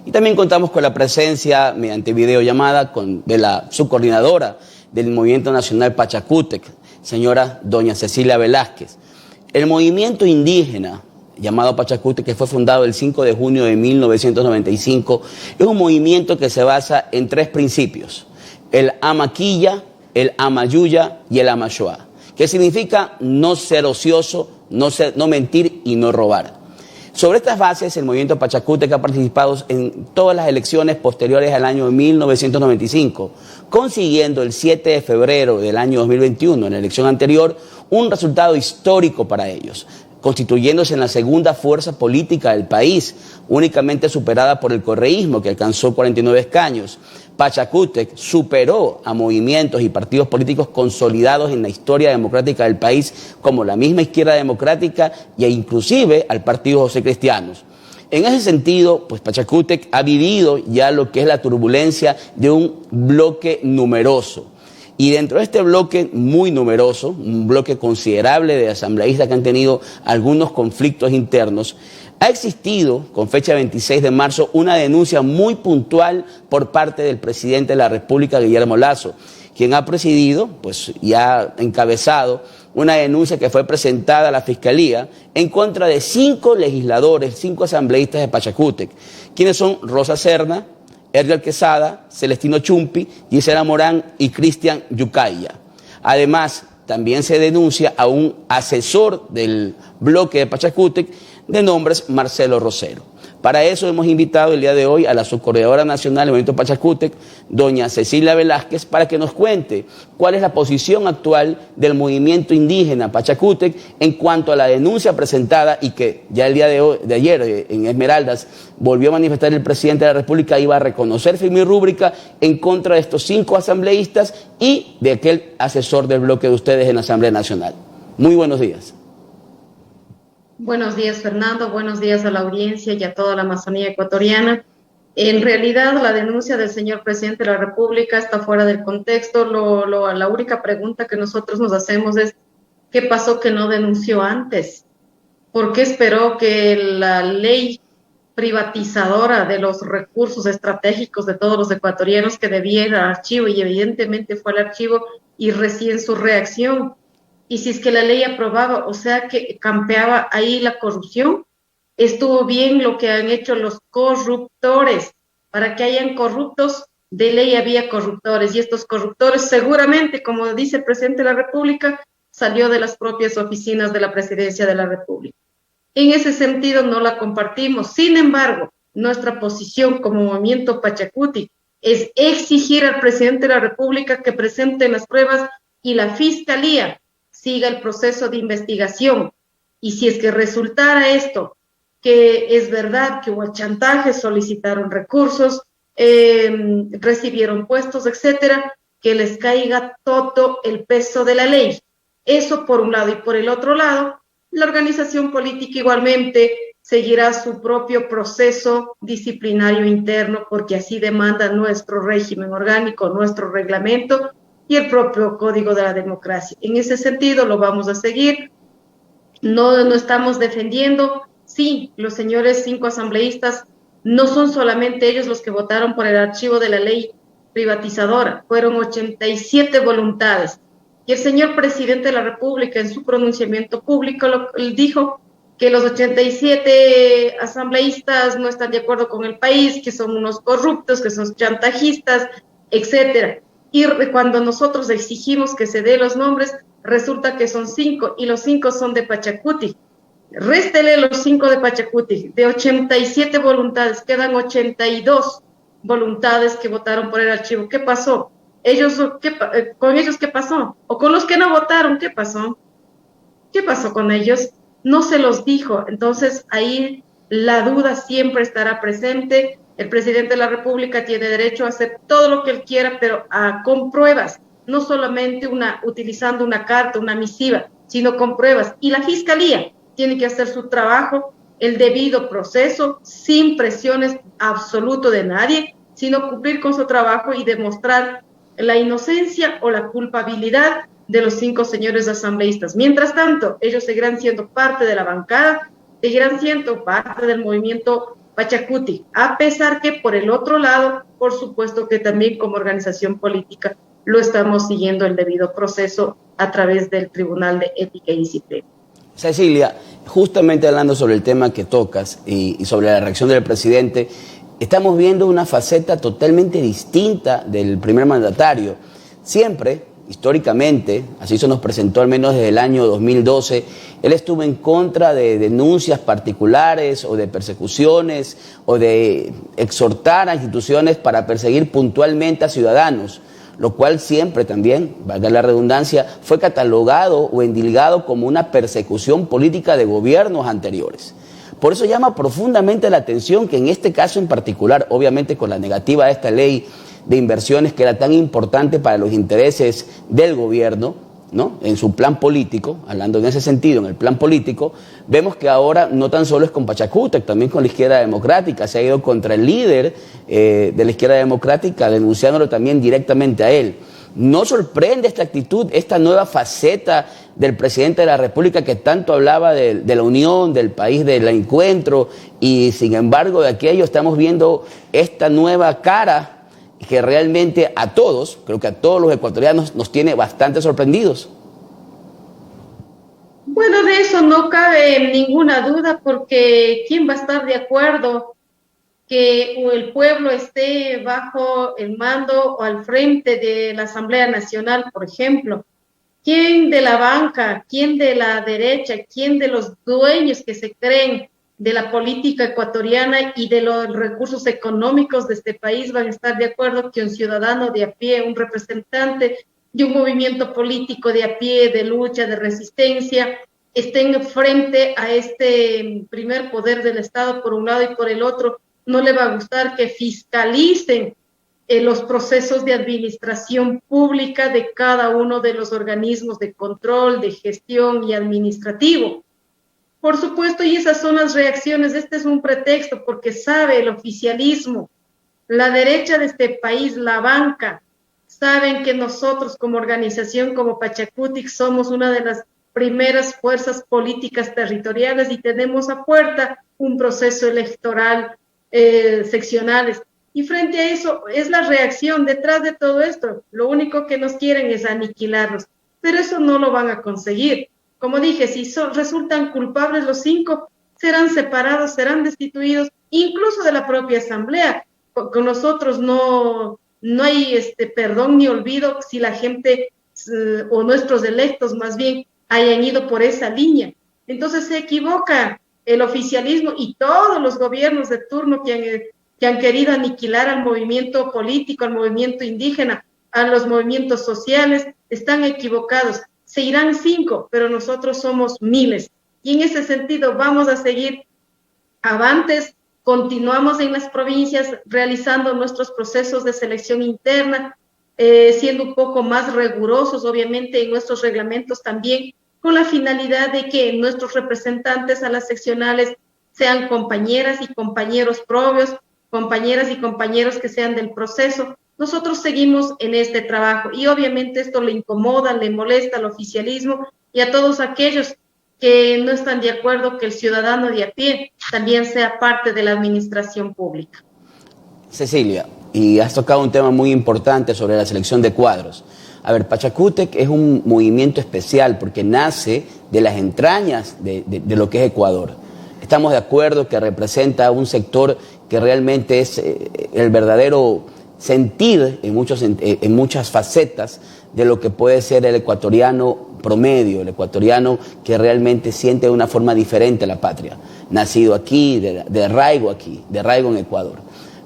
Y también contamos con la presencia, mediante videollamada, de la subcoordinadora del Movimiento Nacional Pachacútec, señora doña Cecilia Velázquez. El movimiento indígena llamado Pachacútec, que fue fundado el 5 de junio de 1995, es un movimiento que se basa en 3 principios: el Amaquilla, el Amayuya y el Amashoa, que significa no ser ocioso, no mentir y no robar. Sobre estas bases, el movimiento Pachacútec ha participado en todas las elecciones posteriores al año 1995, consiguiendo el 7 de febrero del año 2021, en la elección anterior, un resultado histórico para ellos, constituyéndose en la segunda fuerza política del país, únicamente superada por el correísmo, que alcanzó 49 escaños. Pachacútec superó a movimientos y partidos políticos consolidados en la historia democrática del país, como la misma Izquierda Democrática e inclusive al Partido José Cristianos. En ese sentido, pues Pachacútec ha vivido ya lo que es la turbulencia de un bloque numeroso. Y dentro de este bloque muy numeroso, un bloque considerable de asambleístas que han tenido algunos conflictos internos, ha existido, con fecha 26 de marzo, una denuncia muy puntual por parte del presidente de la República, Guillermo Lasso, quien ha presidido, pues, y ha encabezado una denuncia que fue presentada a la Fiscalía en contra de 5 legisladores, 5 asambleístas de Pachacútec, quienes son Rosa Serna, Edgar Quesada, Celestino Chumpi, Gisela Morán y Cristian Yucaya. Además, también se denuncia a un asesor del bloque de Pachacútec de nombres Marcelo Rosero. Para eso hemos invitado el día de hoy a la subcoordinadora nacional del movimiento Pachacútec, doña Cecilia Velázquez, para que nos cuente cuál es la posición actual del movimiento indígena Pachacútec en cuanto a la denuncia presentada y que ya el día de ayer en Esmeraldas volvió a manifestar el presidente de la República, iba a reconocer firme y rúbrica en contra de estos 5 asambleístas y de aquel asesor del bloque de ustedes en la Asamblea Nacional. Muy buenos días. Buenos días, Fernando. Buenos días a la audiencia y a toda la Amazonía ecuatoriana. En realidad, la denuncia del señor presidente de la República está fuera del contexto. La única pregunta que nosotros nos hacemos es, ¿qué pasó que no denunció antes? ¿Por qué esperó que la ley privatizadora de los recursos estratégicos de todos los ecuatorianos que debía ir al archivo, y evidentemente fue al archivo, y recién su reacción? Y si es que la ley aprobaba, o sea que campeaba ahí la corrupción, estuvo bien lo que han hecho los corruptores. Para que hayan corruptos, de ley había corruptores, y estos corruptores seguramente, como dice el presidente de la República, salió de las propias oficinas de la Presidencia de la República. En ese sentido no la compartimos. Sin embargo, nuestra posición como movimiento Pachacútec es exigir al presidente de la República que presente las pruebas y la Fiscalía siga el proceso de investigación. Y si es que resultara esto, que es verdad que hubo chantaje, solicitaron recursos, recibieron puestos, etcétera, que les caiga todo el peso de la ley. Eso por un lado. Y por el otro lado, la organización política igualmente seguirá su propio proceso disciplinario interno, porque así demanda nuestro régimen orgánico, nuestro reglamento y el propio Código de la Democracia. En ese sentido lo vamos a seguir. No estamos defendiendo. Sí, los señores 5 asambleístas no son solamente ellos los que votaron por el archivo de la ley privatizadora, fueron 87 voluntades. Y el señor presidente de la República en su pronunciamiento público dijo que los 87 asambleístas no están de acuerdo con el país, que son unos corruptos, que son chantajistas, etcétera. Y cuando nosotros exigimos que se dé los nombres, resulta que son 5, y los 5 son de Pachacútec. Réstele los 5 de Pachacútec. De 87 voluntades, quedan 82 voluntades que votaron por el archivo. ¿Qué pasó? ¿Con ellos qué pasó? ¿O con los que no votaron, qué pasó? ¿Qué pasó con ellos? No se los dijo. Entonces, ahí la duda siempre estará presente. El presidente de la República tiene derecho a hacer todo lo que él quiera, pero con pruebas, no solamente utilizando una carta, una misiva, sino con pruebas. Y la Fiscalía tiene que hacer su trabajo, el debido proceso, sin presiones absoluto de nadie, sino cumplir con su trabajo y demostrar la inocencia o la culpabilidad de los 5 señores asambleístas. Mientras tanto, ellos seguirán siendo parte de la bancada, seguirán siendo parte del movimiento Pachacuti, a pesar que por el otro lado, por supuesto que también como organización política lo estamos siguiendo el debido proceso a través del Tribunal de Ética y Disciplina. Cecilia, justamente hablando sobre el tema que tocas y sobre la reacción del presidente, estamos viendo una faceta totalmente distinta del primer mandatario. Siempre, históricamente, así se nos presentó al menos desde el año 2012, él estuvo en contra de denuncias particulares o de persecuciones o de exhortar a instituciones para perseguir puntualmente a ciudadanos, lo cual siempre también, valga la redundancia, fue catalogado o endilgado como una persecución política de gobiernos anteriores. Por eso llama profundamente la atención que en este caso en particular, obviamente con la negativa de esta ley de inversiones que era tan importante para los intereses del gobierno, ¿no?, en su plan político, hablando en ese sentido, en el plan político, vemos que ahora no tan solo es con Pachacútec, también con la izquierda democrática, se ha ido contra el líder de la izquierda democrática, denunciándolo también directamente a él. ¿No sorprende esta actitud, esta nueva faceta del presidente de la República que tanto hablaba de la unión, del país del encuentro, y sin embargo de aquello estamos viendo esta nueva cara que realmente a todos, creo que a todos los ecuatorianos nos tiene bastante sorprendidos? Bueno, de eso no cabe ninguna duda, porque ¿quién va a estar de acuerdo que el pueblo esté bajo el mando o al frente de la Asamblea Nacional, por ejemplo? ¿Quién de la banca, quién de la derecha, quién de los dueños que se creen de la política ecuatoriana y de los recursos económicos de este país van a estar de acuerdo que un ciudadano de a pie, un representante de un movimiento político de a pie, de lucha, de resistencia, estén frente a este primer poder del Estado por un lado y por el otro? No le va a gustar que fiscalicen los procesos de administración pública de cada uno de los organismos de control, de gestión y administrativo. Por supuesto, y esas son las reacciones. Este es un pretexto porque sabe el oficialismo, la derecha de este país, la banca, saben que nosotros como organización, como Pachacútec, somos una de las primeras fuerzas políticas territoriales y tenemos a puerta un proceso electoral seccionales. Y frente a eso es la reacción detrás de todo esto. Lo único que nos quieren es aniquilarnos, pero eso no lo van a conseguir. Como dije, si resultan culpables los 5, serán separados, serán destituidos, incluso de la propia asamblea. Con nosotros no hay perdón ni olvido si la gente o nuestros electos más bien hayan ido por esa línea. Entonces se equivoca el oficialismo y todos los gobiernos de turno que han querido aniquilar al movimiento político, al movimiento indígena, a los movimientos sociales, están equivocados. Se irán 5, pero nosotros somos miles. Y en ese sentido vamos a seguir avantes, continuamos en las provincias realizando nuestros procesos de selección interna, siendo un poco más rigurosos, obviamente, en nuestros reglamentos también, con la finalidad de que nuestros representantes a las seccionales sean compañeras y compañeros propios, compañeras y compañeros que sean del proceso. Nosotros seguimos en este trabajo y obviamente esto le incomoda, le molesta al oficialismo y a todos aquellos que no están de acuerdo que el ciudadano de a pie también sea parte de la administración pública. Cecilia, y has tocado un tema muy importante sobre la selección de cuadros. A ver, Pachacútec es un movimiento especial porque nace de las entrañas de lo que es Ecuador. Estamos de acuerdo que representa un sector que realmente es el verdadero sentir en muchas facetas de lo que puede ser el ecuatoriano promedio, el ecuatoriano que realmente siente de una forma diferente la patria, nacido aquí, de arraigo en Ecuador.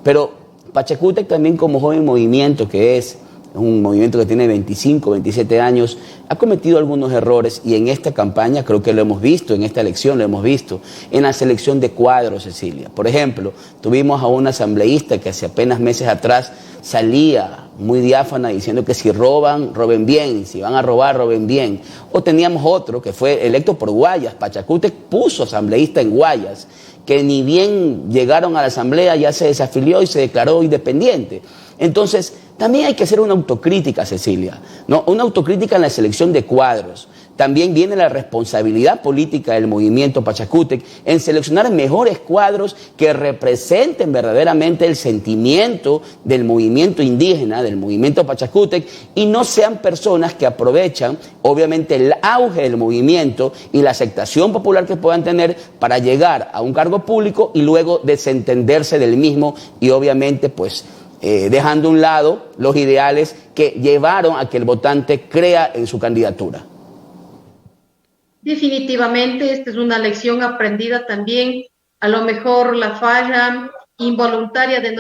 Pero Pachacútec también como joven movimiento que es un movimiento que tiene 25, 27 años, ha cometido algunos errores y en esta campaña creo que lo hemos visto, en esta elección lo hemos visto, en la selección de cuadros, Cecilia. Por ejemplo, tuvimos a una asambleísta que hace apenas meses atrás salía muy diáfana diciendo que si roban, roben bien, si van a robar, roben bien. O teníamos otro que fue electo por Guayas, Pachacútec puso asambleísta en Guayas, que ni bien llegaron a la asamblea ya se desafilió y se declaró independiente. Entonces, también hay que hacer una autocrítica, Cecilia, ¿no? Una autocrítica en la selección de cuadros. también viene la responsabilidad política del movimiento Pachacútec en seleccionar mejores cuadros que representen verdaderamente el sentimiento del movimiento indígena, del movimiento Pachacútec, y no sean personas que aprovechan, obviamente, el auge del movimiento y la aceptación popular que puedan tener para llegar a un cargo público y luego desentenderse del mismo y, obviamente, pues, dejando a un lado los ideales que llevaron a que el votante crea en su candidatura. Definitivamente, esta es una lección aprendida también, a lo mejor la falla involuntaria de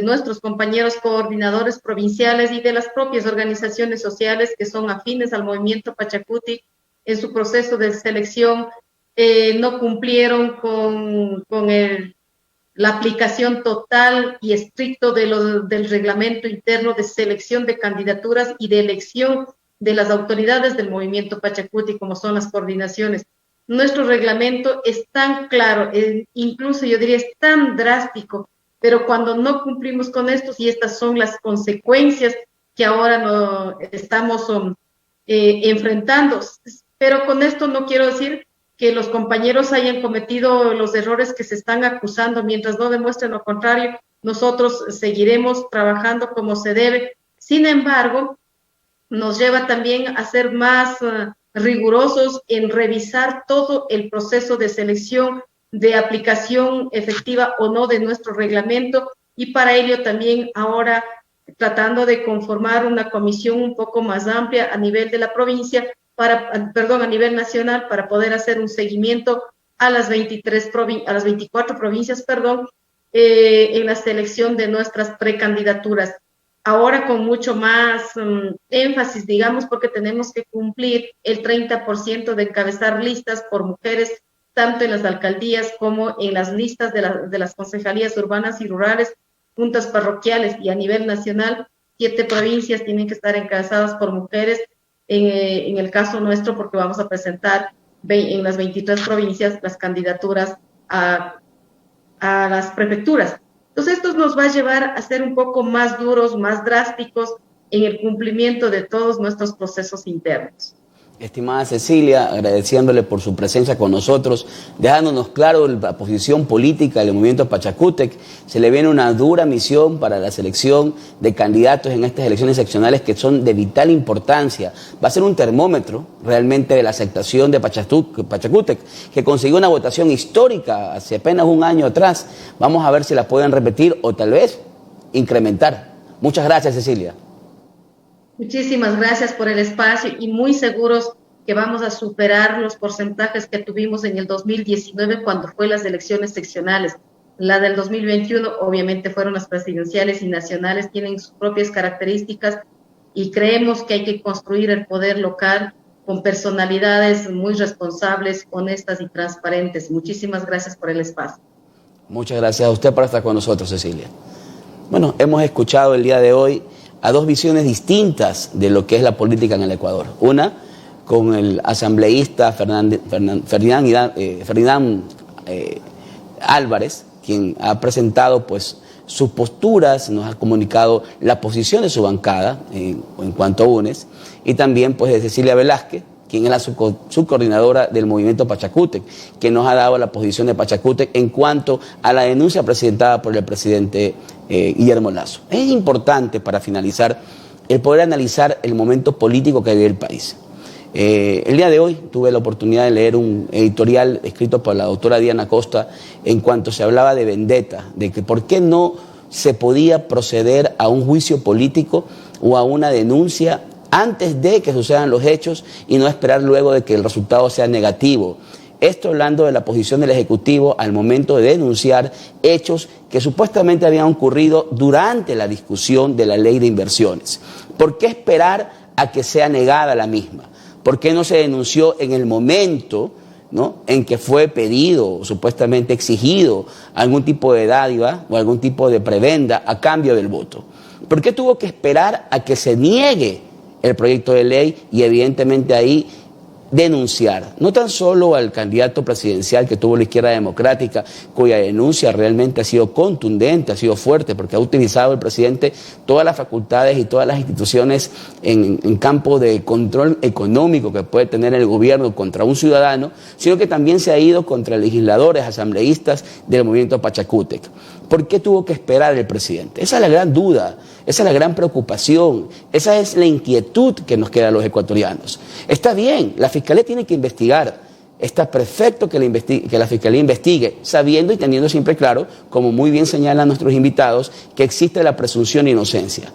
nuestros compañeros coordinadores provinciales y de las propias organizaciones sociales que son afines al movimiento Pachacuti en su proceso de selección, no cumplieron con la aplicación total y estricto del reglamento interno de selección de candidaturas y de elección de las autoridades del movimiento Pachacuti, como son las coordinaciones. Nuestro reglamento es tan claro, incluso yo diría es tan drástico, pero cuando no cumplimos con estos, y estas son las consecuencias que ahora estamos enfrentando. Pero con esto no quiero decir que los compañeros hayan cometido los errores que se están acusando. Mientras no demuestren lo contrario, nosotros seguiremos trabajando como se debe. Sin embargo, nos lleva también a ser más rigurosos en revisar todo el proceso de selección, de aplicación efectiva o no de nuestro reglamento, y para ello también ahora tratando de conformar una comisión un poco más amplia a nivel de la provincia, a nivel nacional, para poder hacer un seguimiento a las 24 provincias, en la selección de nuestras precandidaturas. Ahora con mucho más énfasis, digamos, porque tenemos que cumplir el 30% de encabezar listas por mujeres, tanto en las alcaldías como en las listas de las concejalías urbanas y rurales, juntas parroquiales, y a nivel nacional, 7 provincias tienen que estar encabezadas por mujeres, en el caso nuestro, porque vamos a presentar en las 23 provincias las candidaturas a las prefecturas. Entonces, esto nos va a llevar a ser un poco más duros, más drásticos en el cumplimiento de todos nuestros procesos internos. Estimada Cecilia, agradeciéndole por su presencia con nosotros, dejándonos claro la posición política del movimiento Pachacútec. Se le viene una dura misión para la selección de candidatos en estas elecciones seccionales que son de vital importancia. Va a ser un termómetro realmente de la aceptación de Pachacútec, que consiguió una votación histórica hace apenas un año atrás. Vamos a ver si la pueden repetir o tal vez incrementar. Muchas gracias, Cecilia. Muchísimas gracias por el espacio, y muy seguros que vamos a superar los porcentajes que tuvimos en el 2019 cuando fue las elecciones seccionales. La del 2021 obviamente fueron las presidenciales y nacionales, tienen sus propias características, y creemos que hay que construir el poder local con personalidades muy responsables, honestas y transparentes. Muchísimas gracias por el espacio. Muchas gracias a usted por estar con nosotros, Cecilia. Bueno, hemos escuchado el día de hoy a dos visiones distintas de lo que es la política en el Ecuador. Una, con el asambleísta Ferdinand Álvarez, quien ha presentado pues sus posturas, nos ha comunicado la posición de su bancada en cuanto a UNES, y también pues de Cecilia Velázquez, quien es la subcoordinadora del movimiento Pachacútec, que nos ha dado la posición de Pachacútec en cuanto a la denuncia presentada por el presidente Guillermo Lasso. Es importante, para finalizar, el poder analizar el momento político que vive el país. El día de hoy tuve la oportunidad de leer un editorial escrito por la doctora Diana Costa en cuanto se hablaba de vendetta, de que por qué no se podía proceder a un juicio político o a una denuncia antes de que sucedan los hechos y no esperar luego de que el resultado sea negativo. Esto hablando de la posición del Ejecutivo al momento de denunciar hechos que supuestamente habían ocurrido durante la discusión de la ley de inversiones. ¿Por qué esperar a que sea negada la misma? ¿Por qué no se denunció en el momento, ¿no?, en que fue pedido o supuestamente exigido algún tipo de dádiva o algún tipo de prebenda a cambio del voto? ¿Por qué tuvo que esperar a que se niegue el proyecto de ley y evidentemente ahí denunciar, no tan solo al candidato presidencial que tuvo la izquierda democrática, cuya denuncia realmente ha sido contundente, ha sido fuerte, porque ha utilizado el presidente todas las facultades y todas las instituciones en campo de control económico que puede tener el gobierno contra un ciudadano, sino que también se ha ido contra legisladores, asambleístas del movimiento Pachacútec. ¿Por qué tuvo que esperar el presidente? Esa es la gran duda, esa es la gran preocupación, esa es la inquietud que nos queda a los ecuatorianos. Está bien, la Fiscalía tiene que investigar, está perfecto que la Fiscalía investigue, sabiendo y teniendo siempre claro, como muy bien señalan nuestros invitados, que existe la presunción de inocencia.